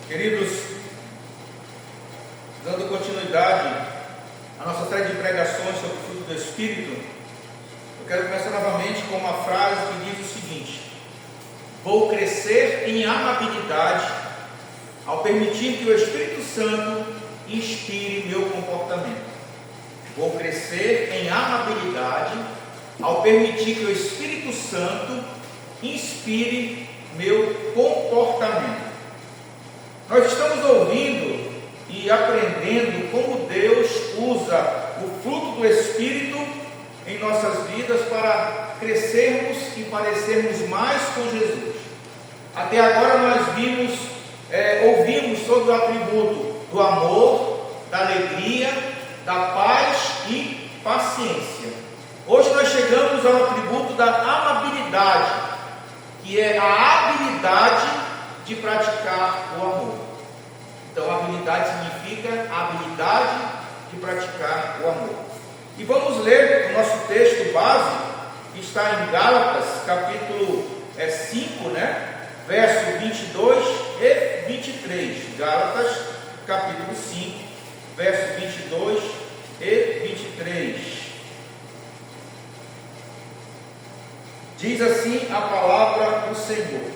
Queridos, dando continuidade à nossa série de pregações sobre o fruto do Espírito, eu quero começar novamente com uma frase que diz o seguinte: vou crescer em amabilidade ao permitir que o Espírito Santo inspire meu comportamento. Vou crescer em amabilidade ao permitir que o Espírito Santo inspire meu comportamento. Nós estamos ouvindo e aprendendo como Deus usa o fruto do Espírito em nossas vidas para crescermos e parecermos mais com Jesus. Até agora nós ouvimos sobre o atributo do amor, da alegria, da paz e paciência. Hoje nós chegamos ao atributo da amabilidade, que é a habilidade de praticar o amor. Então, habilidade significa a habilidade de praticar o amor. E vamos ler o nosso texto base, que está em Gálatas, capítulo 5, verso 22 e 23. Gálatas, capítulo 5, verso 22 e 23. Diz assim a palavra do Senhor: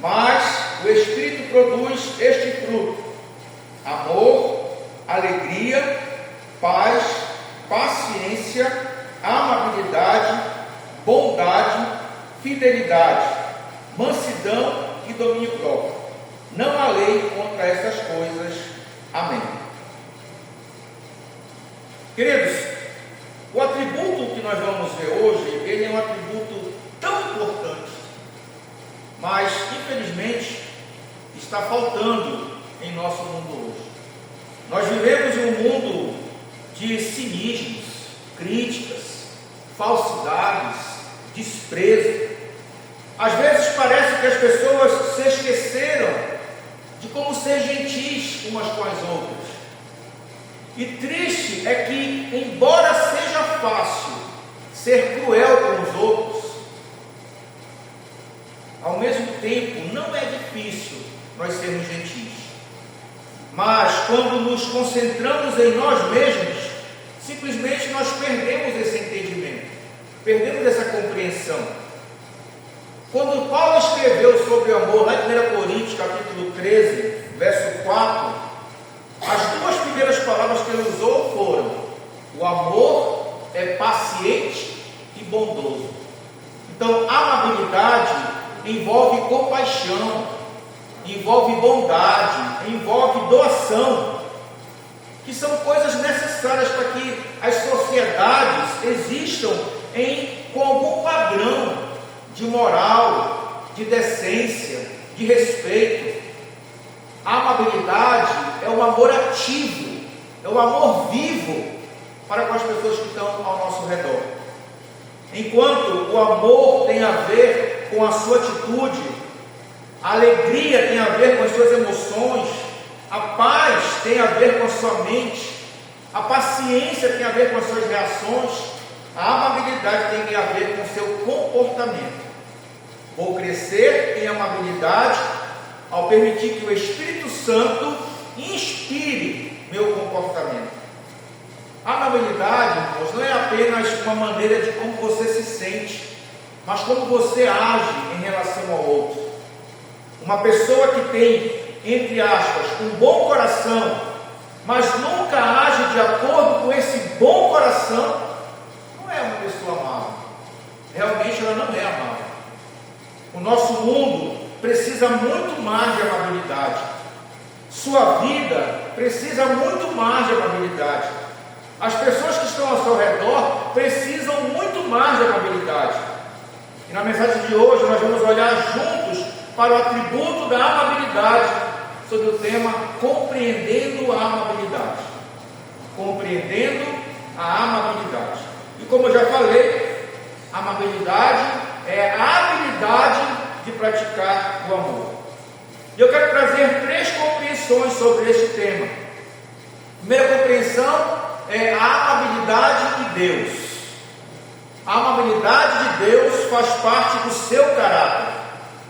mas o Espírito produz este fruto: amor, alegria, paz, paciência, amabilidade, bondade, fidelidade, mansidão e domínio próprio. Não há lei contra essas coisas. Amém. Queridos, o atributo que nós vamos ver hoje, ele é um atributo tão importante, mas infelizmente está faltando em nosso mundo hoje. Nós vivemos em um mundo de cinismos, críticas, falsidades, desprezo. Às vezes parece que as pessoas se esqueceram de como ser gentis umas com as outras. E triste é que, embora seja fácil ser cruel com os outros, ao mesmo tempo não é difícil nós sermos gentis. Mas quando nos concentramos em nós mesmos, simplesmente nós perdemos esse entendimento, perdemos essa compreensão. Quando Paulo escreveu sobre o amor, lá em 1 Coríntios, capítulo 13, verso 4, as duas primeiras palavras que ele usou foram: o amor é paciente e bondoso. Então, amabilidade envolve compaixão, envolve bondade, envolve doação, que são coisas necessárias para que as sociedades existam com algum padrão de moral, de decência, de respeito. A amabilidade é um amor ativo, é um amor vivo para com as pessoas que estão ao nosso redor. Enquanto o amor tem a ver com a sua atitude, a alegria tem a ver com as suas emoções, a paz tem a ver com a sua mente, a paciência tem a ver com as suas reações, a amabilidade tem a ver com o seu comportamento. Vou crescer em amabilidade ao permitir que o Espírito Santo inspire meu comportamento. A amabilidade, irmãos, não é apenas uma maneira de como você se sente, mas como você age em relação ao outro. Uma pessoa que tem, entre aspas, um bom coração, mas nunca age de acordo com esse bom coração, não é uma pessoa amável. Realmente ela não é amável. O nosso mundo precisa muito mais de amabilidade. Sua vida precisa muito mais de amabilidade. As pessoas que estão ao seu redor precisam muito mais de amabilidade. E na mensagem de hoje nós vamos olhar juntos para o atributo da amabilidade, sobre o tema compreendendo a amabilidade. Compreendendo a amabilidade. E como eu já falei, a amabilidade é a habilidade de praticar o amor. E eu quero trazer 3 compreensões sobre este tema. A primeira compreensão é a amabilidade de Deus. A amabilidade de Deus faz parte do seu caráter,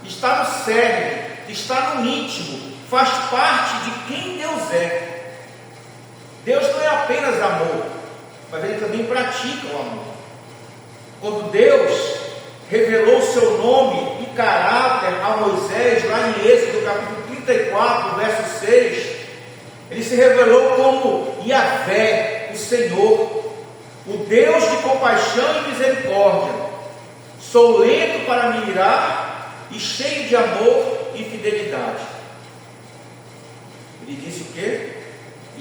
está no cerne está no íntimo, faz parte de quem Deus é. Deus não é apenas amor, mas Ele também pratica o amor. Quando Deus revelou seu nome e caráter a Moisés, lá em Êxodo capítulo 34, verso 6, Ele se revelou como Yahvé, o Senhor, o Deus de compaixão e misericórdia. Sou lento para me irar e cheio de amor e fidelidade. Ele disse o quê?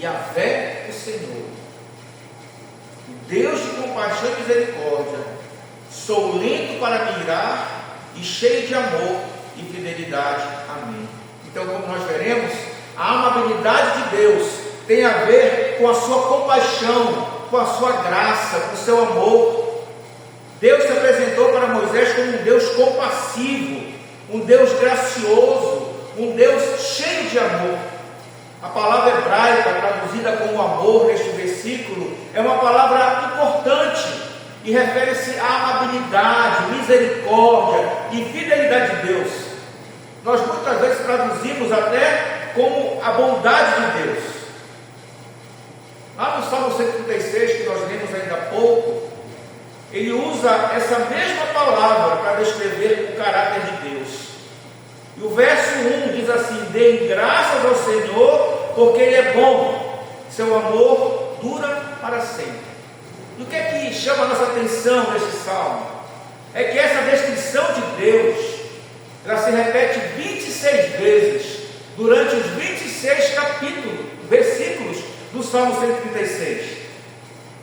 Yahvé, o Senhor, o Deus de compaixão e misericórdia. Sou lento para me irar e cheio de amor e fidelidade. Amém. Então, como nós veremos, a amabilidade de Deus tem a ver com a sua compaixão, com a sua graça, com o seu amor. Deus se apresentou para Moisés como um Deus compassivo, um Deus gracioso, um Deus cheio de amor. A palavra hebraica traduzida como amor neste versículo é uma palavra importante e refere-se à amabilidade, misericórdia e fidelidade de Deus. Nós muitas vezes traduzimos até como a bondade de Deus. Lá no Salmo 136, que nós lemos ainda há pouco, ele usa essa mesma palavra para descrever o caráter de Deus. E o verso 1 diz assim: deem graças ao Senhor, porque Ele é bom, seu amor dura para sempre. E o que é que chama a nossa atenção nesse salmo? É que essa descrição de Deus, ela se repete 26 vezes durante os 26 versículos do Salmo 136.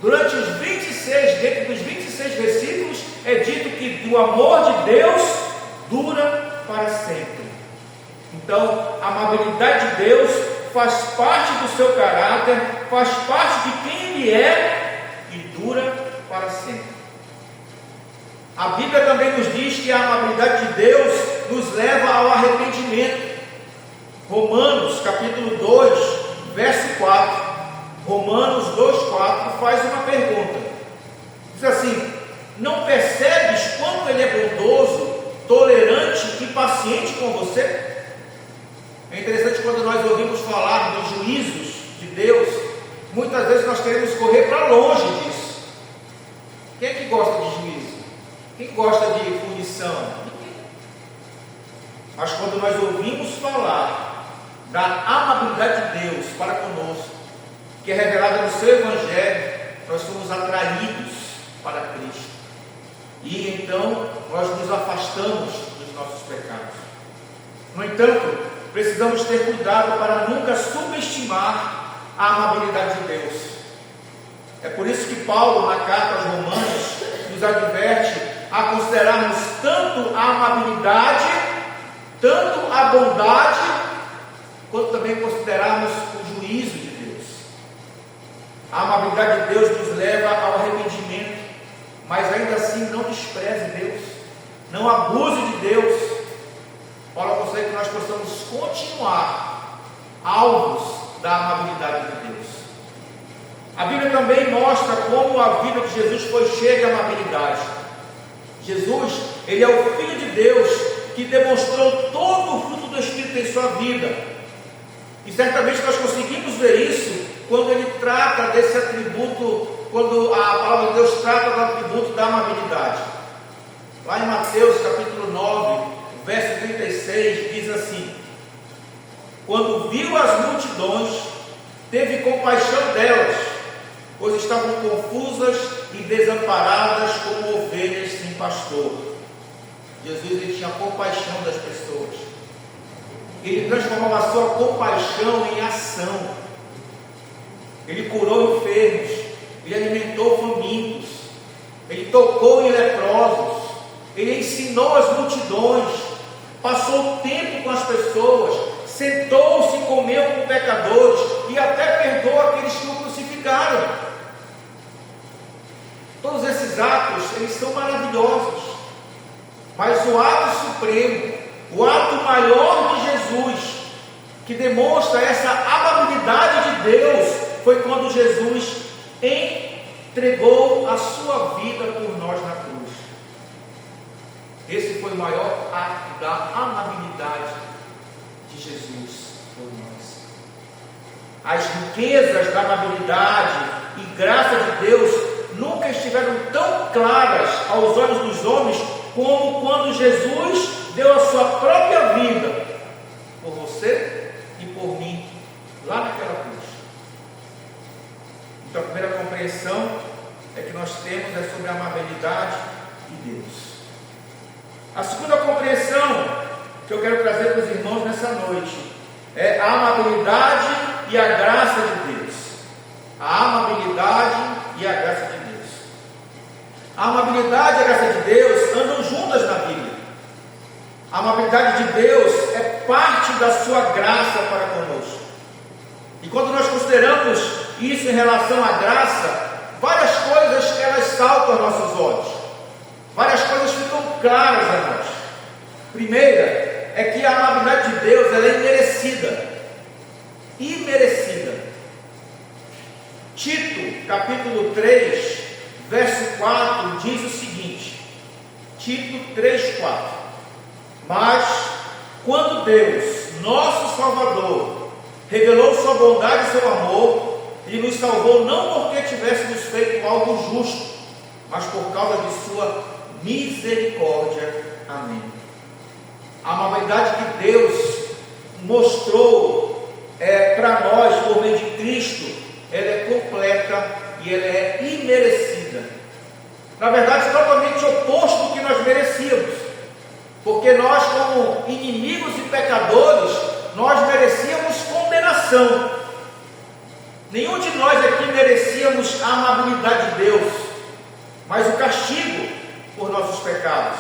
Durante os 26, dentro dos 26 versículos, é dito que o amor de Deus dura para sempre. Então, a amabilidade de Deus faz parte do seu caráter, faz parte de quem Ele é e dura para sempre. A Bíblia também nos diz que a amabilidade de Deus nos leva ao arrependimento. Romanos capítulo 2, verso 4. Romanos 2,4 faz uma pergunta. Diz assim: não percebes quanto Ele é bondoso, tolerante e paciente com você? É interessante quando nós ouvimos falar dos juízos de Deus, muitas vezes nós queremos correr para longe disso. Quem é que gosta de juízo? Quem gosta de punição? Mas quando nós ouvimos falar da amabilidade de Deus para conosco, que é revelada no seu Evangelho, nós somos atraídos para Cristo. E então nós nos afastamos dos nossos pecados. No entanto, precisamos ter cuidado para nunca subestimar a amabilidade de Deus. É por isso que Paulo, na carta aos Romanos, nos adverte a considerarmos tanto a amabilidade, tanto a bondade, quanto também considerarmos o juízo de Deus. A amabilidade de Deus nos leva ao arrependimento, mas ainda assim não despreze Deus, não abuse de Deus. Paulo consegue que nós possamos continuar alvos da amabilidade de Deus. A Bíblia também mostra como a vida de Jesus foi cheia de amabilidade. Jesus, Ele é o Filho de Deus que demonstrou todo o fruto do Espírito em sua vida. E certamente nós conseguimos ver isso quando Ele trata desse atributo, quando a palavra de Deus trata do atributo da amabilidade. Lá em Mateus capítulo 9, verso 36, diz assim: quando viu as multidões, teve compaixão delas, pois estavam confusas e desamparadas como ovelhas sem pastor. Jesus, Ele tinha compaixão das pessoas. Ele transformava a sua compaixão em ação. Ele curou enfermos, Ele alimentou famintos, Ele tocou em leprosos, Ele ensinou as multidões, passou tempo com as pessoas, sentou-se e comeu com pecadores e até perdoou aqueles que o crucificaram. Todos esses atos, eles são maravilhosos, mas o ato supremo, o ato maior de Jesus, que demonstra essa amabilidade de Deus, foi quando Jesus entregou a sua vida por nós na cruz. Esse foi o maior ato da amabilidade de Jesus por nós. As riquezas da amabilidade e graça de Deus nunca estiveram tão claras aos olhos dos homens como quando Jesus deu a sua própria vida por você e por mim, lá naquela cruz. Então a primeira compreensão é que nós temos é sobre a amabilidade de Deus. A segunda compreensão que eu quero trazer para os irmãos nessa noite é a amabilidade e a graça de Deus. A amabilidade e a graça de Deus. A amabilidade e a graça de Deus andam juntas na Bíblia. A amabilidade de Deus é parte da sua graça para conosco. E quando nós consideramos isso em relação à graça, várias coisas elas saltam aos nossos olhos. Várias coisas ficam claras a nós. Primeira é que a amabilidade de Deus ela é imerecida. Imerecida. Tito, capítulo 3, verso 4, diz o seguinte. Tito 3, 4. Mas, quando Deus, nosso Salvador, revelou sua bondade e seu amor, Ele nos salvou não porque tivéssemos feito algo justo, mas por causa de sua misericórdia. Amém. A amabilidade que Deus mostrou para nós por meio de Cristo, ela é completa e ela é imerecida. Na verdade, totalmente oposto do que nós merecíamos, porque nós, como inimigos e pecadores, nós merecíamos condenação. Nenhum de nós aqui merecíamos a amabilidade de Deus, mas o castigo por nossos pecados.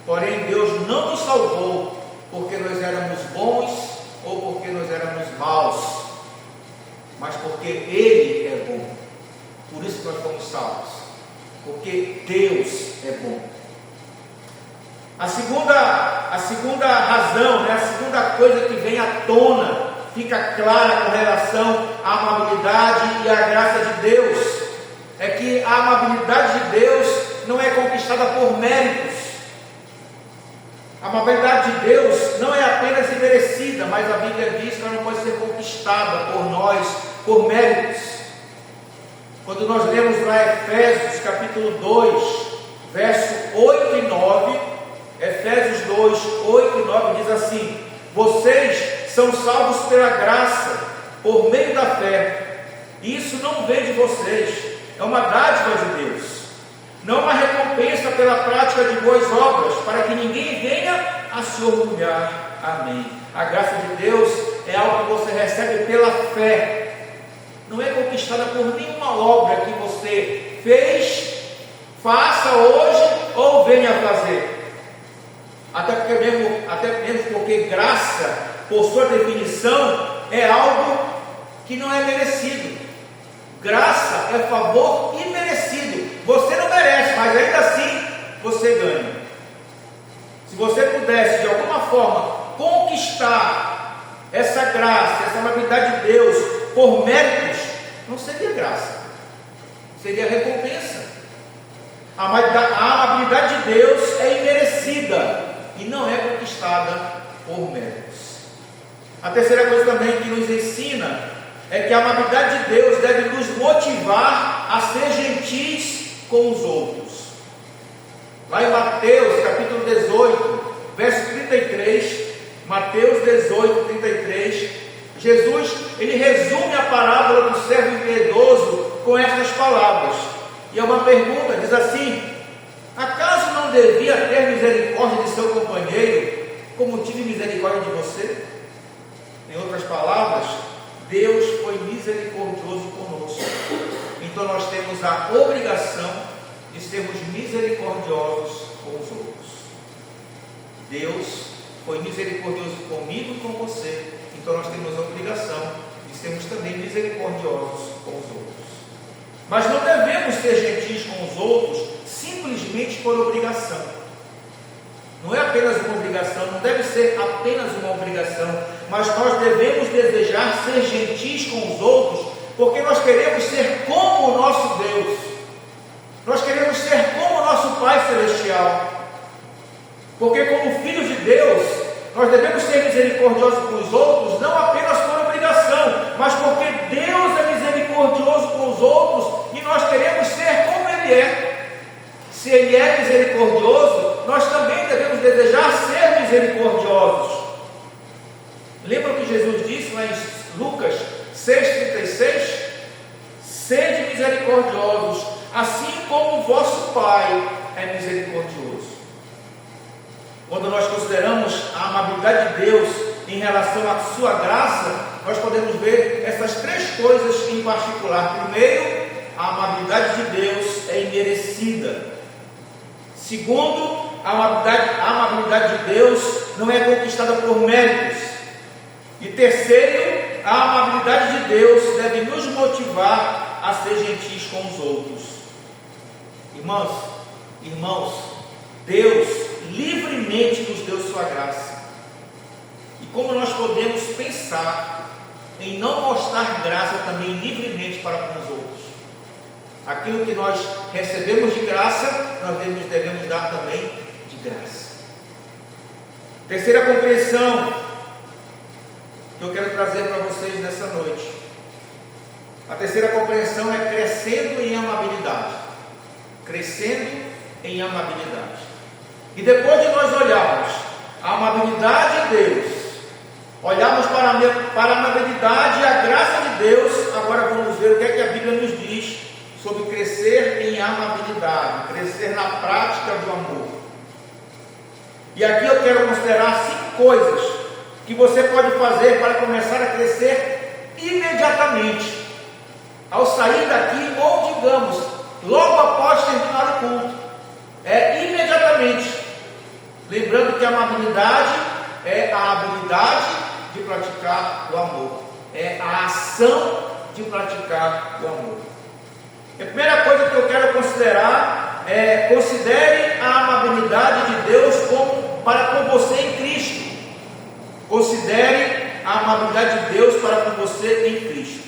Porém, Deus não nos salvou porque nós éramos bons ou porque nós éramos maus, mas porque Ele é bom. Por isso que nós fomos salvos, porque Deus é bom. A segunda razão, a segunda coisa que vem à tona, fica clara com relação à amabilidade e à graça de Deus, é que a amabilidade de Deus não é conquistada por méritos. A amabilidade de Deus não é apenas imerecida, mas a Bíblia diz que ela não pode ser conquistada por nós, por méritos. Quando nós lemos lá Efésios capítulo 2, verso 8 e 9, Efésios 2, 8 e 9 diz assim: vocês são salvos pela graça, por meio da fé. Isso não vem de vocês, é uma dádiva de Deus. Não uma recompensa pela prática de boas obras, para que ninguém venha a se orgulhar. Amém. A graça de Deus é algo que você recebe pela fé. Não é conquistada por nenhuma obra que você fez, faça hoje ou venha a fazer. Até mesmo porque graça, por sua definição, é algo que não é merecido. Graça é favor imerecido. Você não merece, mas ainda assim você ganha. Se você pudesse de alguma forma conquistar essa graça, essa amabilidade de Deus por méritos, não seria graça, seria recompensa. A amabilidade de Deus é imerecida e não é conquistada por méritos. A terceira coisa também que nos ensina é que a amabilidade de Deus deve nos motivar a ser gentis com os outros. Lá em Mateus capítulo 18, verso 33, Mateus 18, 33, Jesus, ele resume a parábola do servo impiedoso com estas palavras. E é uma pergunta, diz assim: acaso não devia ter misericórdia de seu companheiro, como tive misericórdia de você? Em outras palavras, Deus foi misericordioso conosco. Então nós temos a obrigação de sermos misericordiosos com os outros. Deus foi misericordioso comigo e com você. Então nós temos a obrigação de sermos também misericordiosos com os outros. Mas não devemos ser gentis com os outros simplesmente por obrigação. Não é apenas uma obrigação, não deve ser apenas uma obrigação, mas nós devemos desejar ser gentis com os outros, porque nós queremos ser como o nosso Deus, nós queremos ser como o nosso Pai Celestial, porque como filhos de Deus, Nós devemos ser misericordiosos com os outros, não apenas por obrigação, mas porque Deus é misericordioso com os outros e nós queremos ser como Ele é. Se Ele é misericordioso, nós também devemos desejar ser misericordiosos. Lembra o que Jesus disse lá em Lucas 6,36? Sede misericordiosos, assim como o vosso Pai é misericordioso. Quando nós consideramos a amabilidade de Deus em relação à sua graça, nós podemos ver essas três coisas em particular. Primeiro, a amabilidade de Deus é imerecida. Segundo, a amabilidade de Deus não é conquistada por méritos. E terceiro, a amabilidade de Deus deve nos motivar a ser gentis com os outros. Irmãos, Deus livremente nos deu sua graça. E como nós podemos pensar em não mostrar graça também livremente para com os outros? Aquilo que nós recebemos de graça, nós devemos dar também de graça. Terceira compreensão que eu quero trazer para vocês nessa noite. A terceira compreensão é crescendo em amabilidade. Crescendo em amabilidade. E depois de nós olharmos a amabilidade de Deus, olharmos para a amabilidade e a graça de Deus, agora vamos ver o que é que a Bíblia nos diz sobre crescer em amabilidade, crescer na prática do amor. E aqui eu quero considerar 5 coisas que você pode fazer para começar a crescer imediatamente, ao sair daqui, ou digamos, logo após terminar o culto. Imediatamente. Lembrando que a amabilidade é a habilidade de praticar o amor, é a ação de praticar o amor. A primeira coisa que eu quero considerar é: considere a amabilidade de Deus para com você em Cristo. Considere a amabilidade de Deus para com você em Cristo.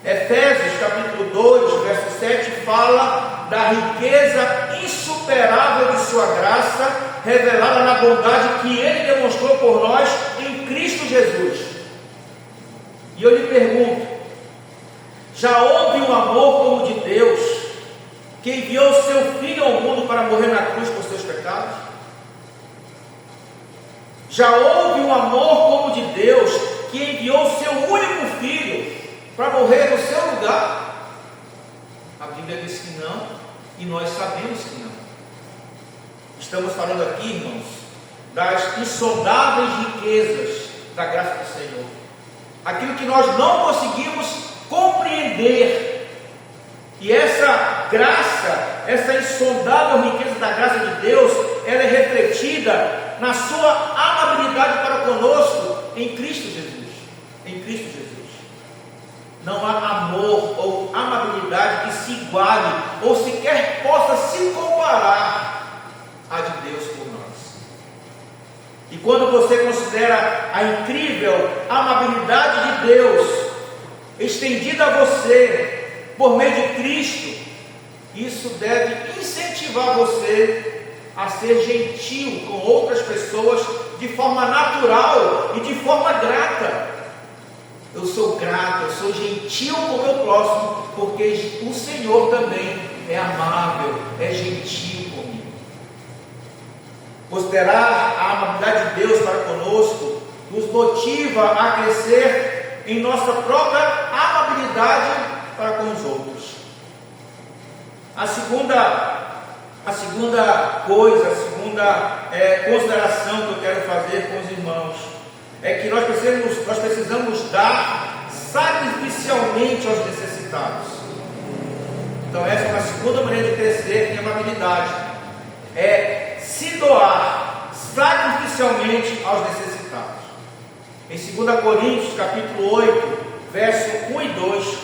Efésios capítulo 2, verso 7 fala da riqueza insuperável de sua graça, revelada na bondade que Ele demonstrou por nós em Cristo Jesus. E eu lhe pergunto: já houve um amor como o de Deus, que enviou o seu Filho ao mundo para morrer na cruz por seus pecados? Já houve um amor como o de Deus, que enviou o seu único Filho para morrer no seu lugar? A Bíblia diz que não, e nós sabemos que não. Estamos falando aqui, irmãos, das insondáveis riquezas da graça do Senhor. Aquilo que nós não conseguimos compreender. E essa graça, essa insondável riqueza da graça de Deus, ela é refletida na sua amabilidade para conosco em Cristo Jesus. Em Cristo Jesus. Não há amor ou amabilidade que se iguale ou sequer possa se comparar à de Deus por nós. E quando você considera a incrível amabilidade de Deus estendida a você por meio de Cristo, isso deve incentivar você a ser gentil com outras pessoas de forma natural e de forma grata. Eu sou grato, eu sou gentil com o meu próximo, porque o Senhor também é amável, é gentil comigo. Considerar a amabilidade de Deus para conosco nos motiva a crescer em nossa própria amabilidade para com os outros. A segunda consideração que eu quero fazer com os irmãos é que nós precisamos dar sacrificialmente aos necessitados. Então essa é uma segunda maneira de crescer em amabilidade, é se doar sacrificialmente aos necessitados. Em 2 Coríntios capítulo 8, verso 1 e 2,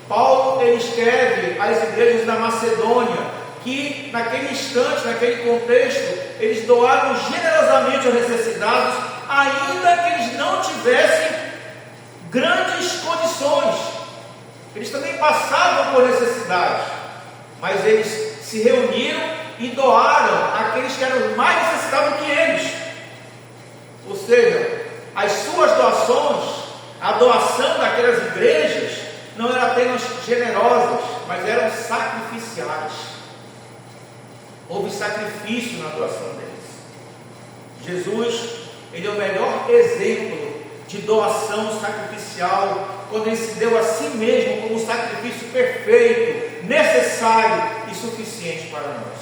Paulo ele escreve às igrejas da Macedônia que naquele instante, naquele contexto, eles doaram generosamente aos necessitados, ainda que eles não tivessem grandes condições. Eles também passavam por necessidades, mas eles se reuniram e doaram àqueles que eram mais necessitados que eles. Ou seja, as suas doações, a doação daquelas igrejas, não eram apenas generosas, mas eram sacrificiais. Houve sacrifício na doação deles. Jesus, ele é o melhor exemplo de doação sacrificial, quando ele se deu a si mesmo como um sacrifício perfeito, necessário e suficiente para nós.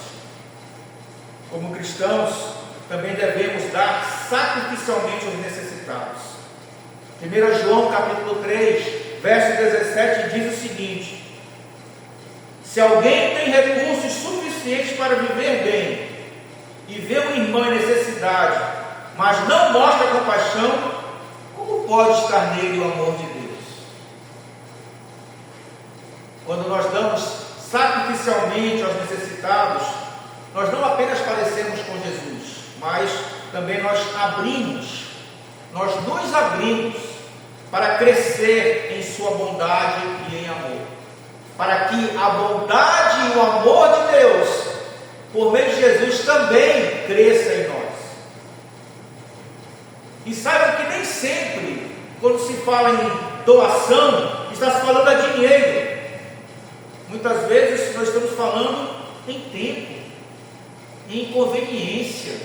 Como cristãos, também devemos dar sacrificialmente aos necessitados. 1 João capítulo 3, verso 17 diz o seguinte: se alguém tem recursos suficientes para viver bem e vê um irmão em necessidade, mas não mostra compaixão, como pode estar nele o amor de Deus? Quando nós damos sacrificialmente aos necessitados, nós não apenas parecemos com Jesus, mas também nós nos abrimos para crescer em sua bondade e em amor, para que a bondade e o amor de Deus, por meio de Jesus, também cresça em nós. E saibam que nem sempre, quando se fala em doação, está se falando a dinheiro. Muitas vezes nós estamos falando em tempo, em conveniência,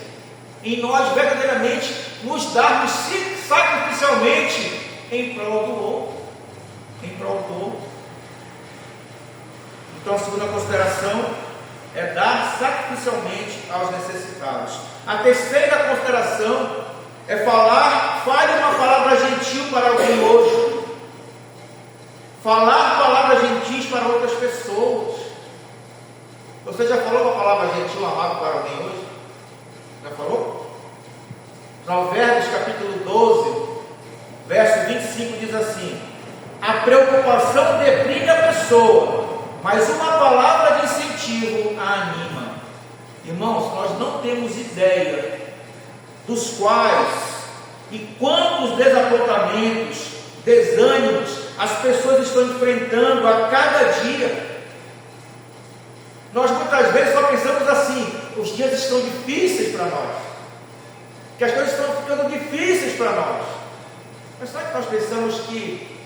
em nós verdadeiramente nos darmos sacrificialmente em prol do outro. Em prol do outro. Então a segunda consideração é dar sacrificialmente aos necessitados. A terceira consideração é fale uma palavra gentil para alguém hoje. Falar palavras gentis para outras pessoas. Você já falou uma palavra gentil, amado para alguém hoje? Já falou? Provérbios capítulo 12, verso 25 diz assim: a preocupação deprime a pessoa, mas uma palavra de incentivo a anima. Irmãos, nós não temos ideia dos quais e quantos desapontamentos, desânimos as pessoas estão enfrentando a cada dia. Nós muitas vezes só pensamos assim: os dias estão difíceis para nós, que as coisas estão ficando difíceis para nós. Mas será que nós pensamos que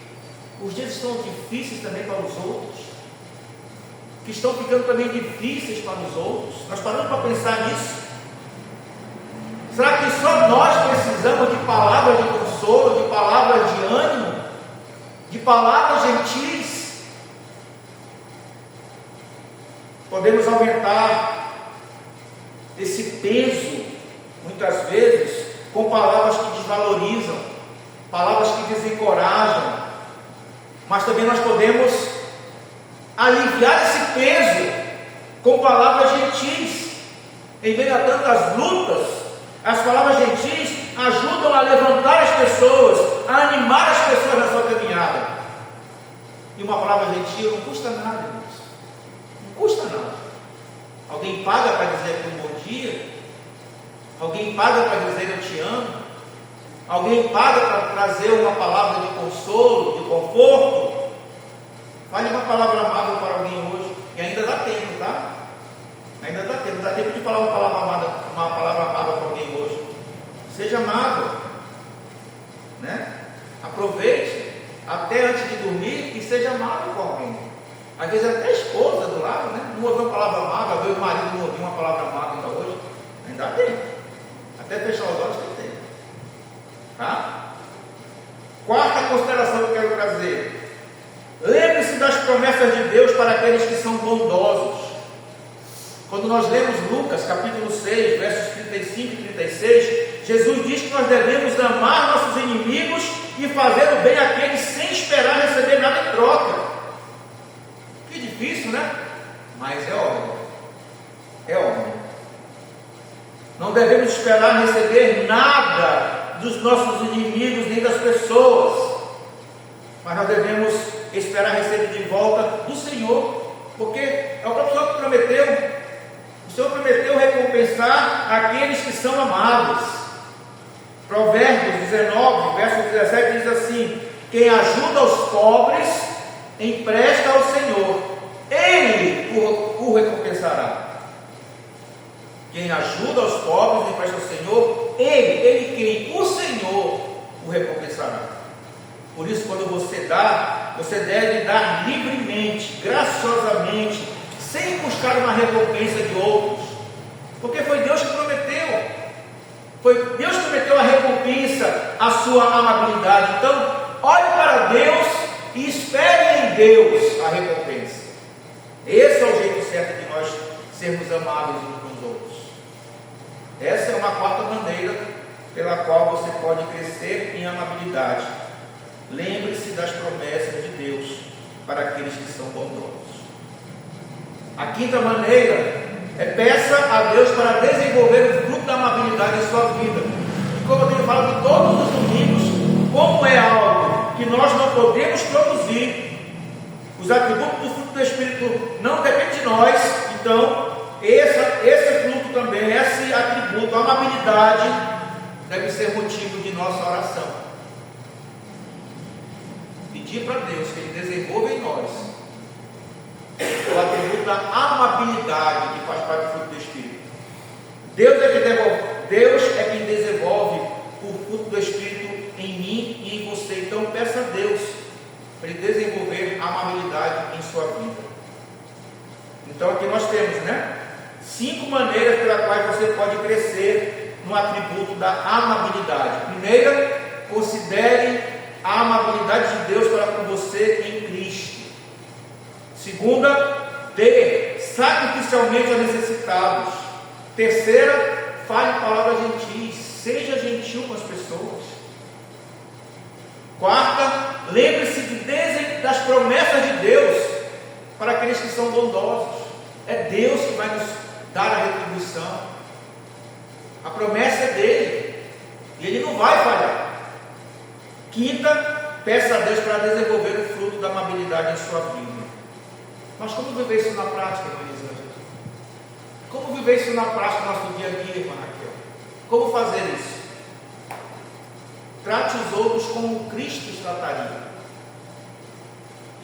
os dias estão difíceis também para os outros? Que estão ficando também difíceis para os outros? Nós paramos para pensar nisso? Será que só nós precisamos de palavras de consolo, de palavras de ânimo, de palavras gentis? Podemos aumentar esse peso, muitas vezes, com palavras que desvalorizam, palavras que desencorajam, mas também nós podemos aliviar esse peso com palavras gentis. Em meio a tantas lutas, as palavras gentis ajudam a levantar as pessoas, a animar as pessoas na sua caminhada. E uma palavra gentil não custa nada, irmãos. Não custa nada. Alguém paga para dizer aqui um bom dia? Alguém paga para dizer eu te amo? Alguém paga para trazer uma palavra de consolo, de conforto? Fale uma palavra amável para alguém hoje. E ainda dá tempo, tá? Ainda dá tempo de falar uma palavra amável para alguém hoje. Seja amável, né? Aproveite até antes de dormir e seja amável com alguém. Às vezes até a esposa do lado, né? Não ouviu uma palavra amável, às vezes o marido não ouviu uma palavra amável ainda hoje. Ainda dá tempo. Até fechar os olhos tem tempo. Tá? Quarta consideração que eu quero trazer: lembre-se das promessas de Deus para aqueles que são bondosos. Quando nós lemos Lucas capítulo 6, versos 35 e 36, Jesus diz que nós devemos amar nossos inimigos e fazer o bem àqueles sem esperar receber nada em troca. Que difícil, né? Mas é óbvio. É óbvio. Não devemos esperar receber nada dos nossos inimigos nem das pessoas, mas nós devemos esperar receber de volta do Senhor, porque é o próprio Senhor que prometeu. O Senhor prometeu recompensar aqueles que são amados. Provérbios 19, verso 17 diz assim: quem ajuda os pobres empresta ao Senhor, Ele o recompensará. Quem ajuda aos pobres e empresta ao Senhor, ele quem? O Senhor o recompensará. Por isso, quando você dá, você deve dar livremente, graciosamente, sem buscar uma recompensa de outros, porque foi Deus que prometeu. Foi Deus que prometeu a recompensa, a sua amabilidade. Então, olhe para Deus e espere em Deus a recompensa. Esse é o jeito certo de nós sermos amáveis uns com os outros. Essa é uma quarta maneira pela qual você pode crescer em amabilidade. Lembre-se das promessas de Deus para aqueles que são bondosos. A quinta maneira é peça a Deus para desenvolver o fruto da amabilidade em sua vida. E como eu tenho falado todos os domingos, como é algo que nós não podemos produzir, os atributos do fruto do Espírito não dependem de nós, então esse fruto também, esse atributo, a amabilidade, deve ser motivo de nossa oração. Pedir para Deus que Ele desenvolva em nós o atributo da amabilidade que faz parte do fruto do Espírito. Deus é quem desenvolve o fruto do Espírito em mim e em você. Então peça a Deus para Ele desenvolver a amabilidade em sua vida. Então aqui nós temos, 5 maneiras pelas quais você pode crescer no atributo da amabilidade. Primeira, considere a amabilidade de Deus para com você em Cristo. Segunda, dê sacrificialmente aos necessitados. Terceira, fale palavras gentis, seja gentil com as pessoas. Quarta, lembre-se das promessas de Deus para aqueles que são bondosos. É Deus que vai nos dar a retribuição. A promessa é dele e ele não vai falhar. Quinta, peça a Deus para desenvolver o fruto da amabilidade em sua vida. Mas como viver isso na prática, irmã Elisângela? Como viver isso na prática no nosso dia a dia, irmã Raquel? Como fazer isso? Trate os outros como Cristo os trataria.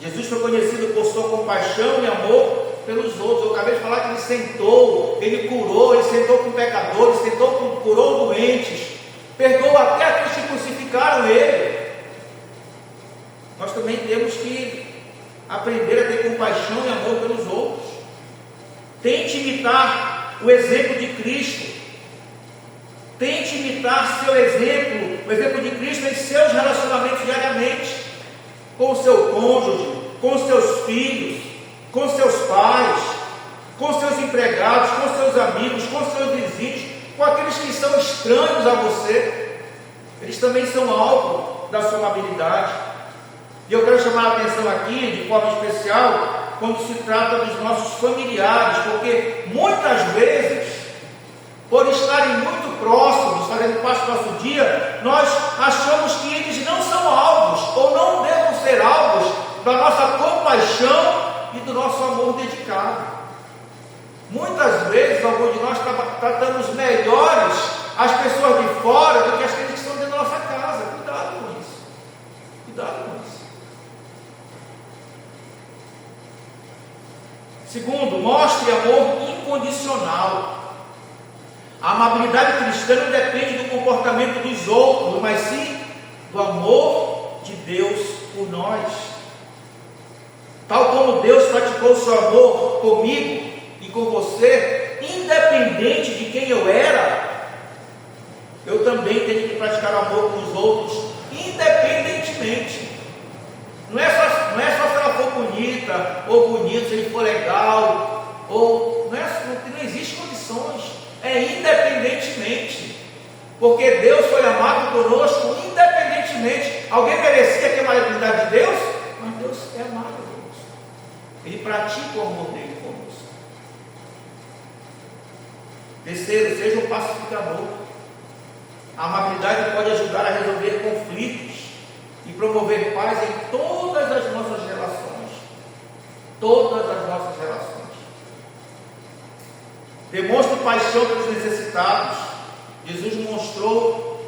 Jesus foi conhecido por sua compaixão e amor pelos outros. Eu acabei de falar que ele sentou, ele curou, ele sentou com pecadores, curou doentes, perdoou até aqueles que crucificaram ele. Nós também temos que aprender a ter compaixão e amor pelos outros. Tente imitar o exemplo de Cristo. Tente imitar seu exemplo, o exemplo de Cristo em seus relacionamentos diariamente, com o seu cônjuge, com os seus filhos, com os seus pais, com os seus empregados, com os seus amigos, com os seus vizinhos, com aqueles que são estranhos a você. Eles também são alvo da sua amabilidade. E eu quero chamar a atenção aqui, de forma especial, quando se trata dos nossos familiares, porque muitas vezes, por estarem muito próximos, fazendo parte do nosso dia, nós achamos que eles não são alvos, ou não devem ser alvos da nossa compaixão e do nosso amor dedicado. Muitas vezes, alguns de nós tratamos melhores as pessoas de fora do que aqueles que estão dentro da nossa casa. Cuidado com isso. Cuidado com isso. Segundo, mostre amor incondicional. A amabilidade cristã não depende do comportamento dos outros, mas sim do amor de Deus por nós. Tal como Deus praticou o seu amor comigo e com você, independente de quem eu era, eu também tenho que praticar amor com os outros, independentemente. Não é só se ela for bonita, ou bonito, se ele for legal, ou não existe condições. É independentemente, porque Deus foi amado conosco independentemente. Alguém merecia ter a amabilidade de Deus? Mas Deus é amado conosco. Ele pratica o amor dele conosco. Terceiro, seja um pacificador. A amabilidade pode ajudar a resolver conflitos e promover paz em todas as nossas relações. Todas as nossas relações. Demonstre paixão pelos necessitados. Jesus mostrou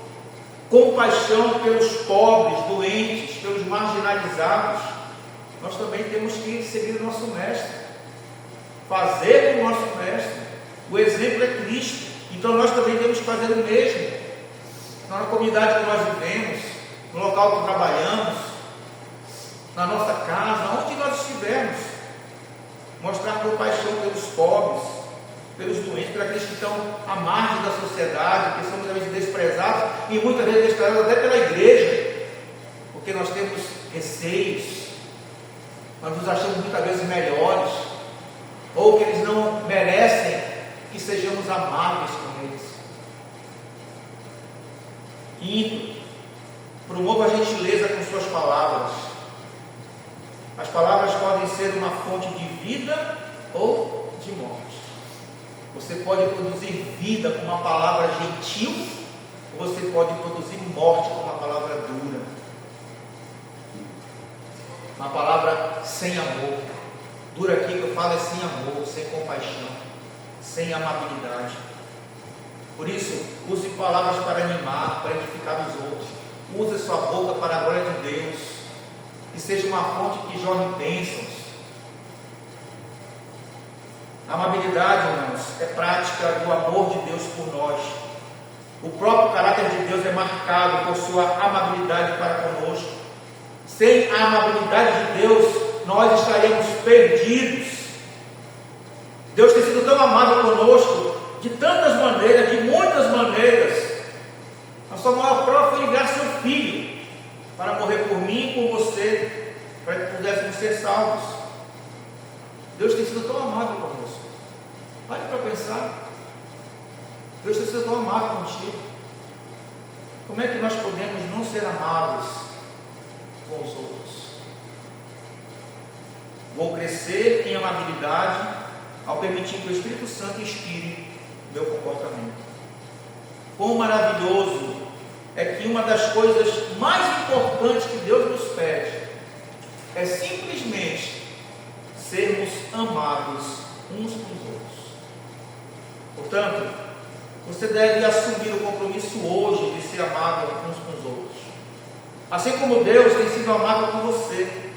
compaixão pelos pobres, doentes, pelos marginalizados. Nós também temos que seguir o nosso mestre, fazer como o nosso mestre, O exemplo é Cristo. Então nós também temos que fazer o mesmo. Na comunidade que nós vivemos, no local que trabalhamos, na nossa casa, onde nós estivermos, mostrar compaixão pelos pobres, pelos doentes, por aqueles que estão à margem da sociedade, que são muitas vezes desprezados, e muitas vezes desprezados até pela igreja, porque nós temos receios, nós nos achamos muitas vezes melhores, ou que eles não merecem que sejamos amáveis com eles. Quinto, promova a gentileza com suas palavras. As palavras podem ser uma fonte de vida ou de morte. Você pode produzir vida com uma palavra gentil, ou você pode produzir morte com uma palavra dura. Uma palavra sem amor. Dura aqui que eu falo é sem amor, sem compaixão, sem amabilidade. Por isso, use palavras para animar, para edificar os outros. Use sua boca para a glória de Deus. Que seja uma fonte que jorre bênçãos. A amabilidade, irmãos, é prática do amor de Deus por nós. O próprio caráter de Deus é marcado por sua amabilidade para conosco. Sem a amabilidade de Deus, nós estaremos perdidos. Deus tem sido tão amável conosco, de tantas maneiras, de muitas maneiras. A sua maior prova foi enviar seu Filho para morrer por mim e por você, para que pudéssemos ser salvos. Deus tem sido tão amável conosco. Pare para pensar. Deus tem sido tão amável contigo. Como é que nós podemos não ser amáveis com os outros? Vou crescer em amabilidade ao permitir que o Espírito Santo inspire meu comportamento. Quão maravilhoso é que uma das coisas mais importantes que Deus nos pede é simplesmente sermos amados uns com os outros. Portanto, você deve assumir o compromisso hoje de ser amável uns com os outros, assim como Deus tem sido amável com você.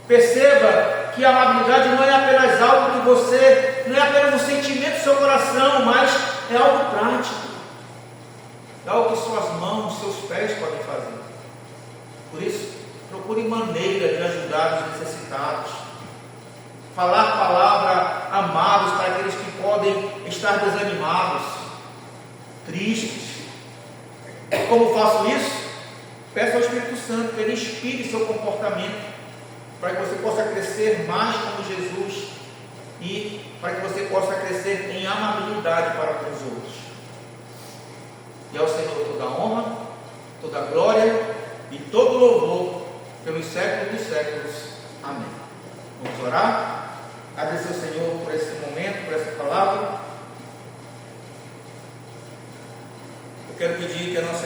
Perceba que a amabilidade não é apenas algo que você, não é apenas um sentimento do seu coração, mas é algo prático, é algo que suas mãos, seus pés podem fazer. Por isso, procure maneira de ajudar os necessitados, falar palavras amáveis para aqueles que podem estar desanimados, tristes. Como faço isso? Peço ao Espírito Santo que Ele inspire seu comportamento, para que você possa crescer mais como Jesus e para que você possa crescer em amabilidade para com os outros. E ao Senhor toda a honra, toda a glória e todo louvor pelos séculos dos séculos. Amém. Vamos orar? Agradecer ao Senhor por esse momento, por essa palavra. Eu quero pedir que a nossa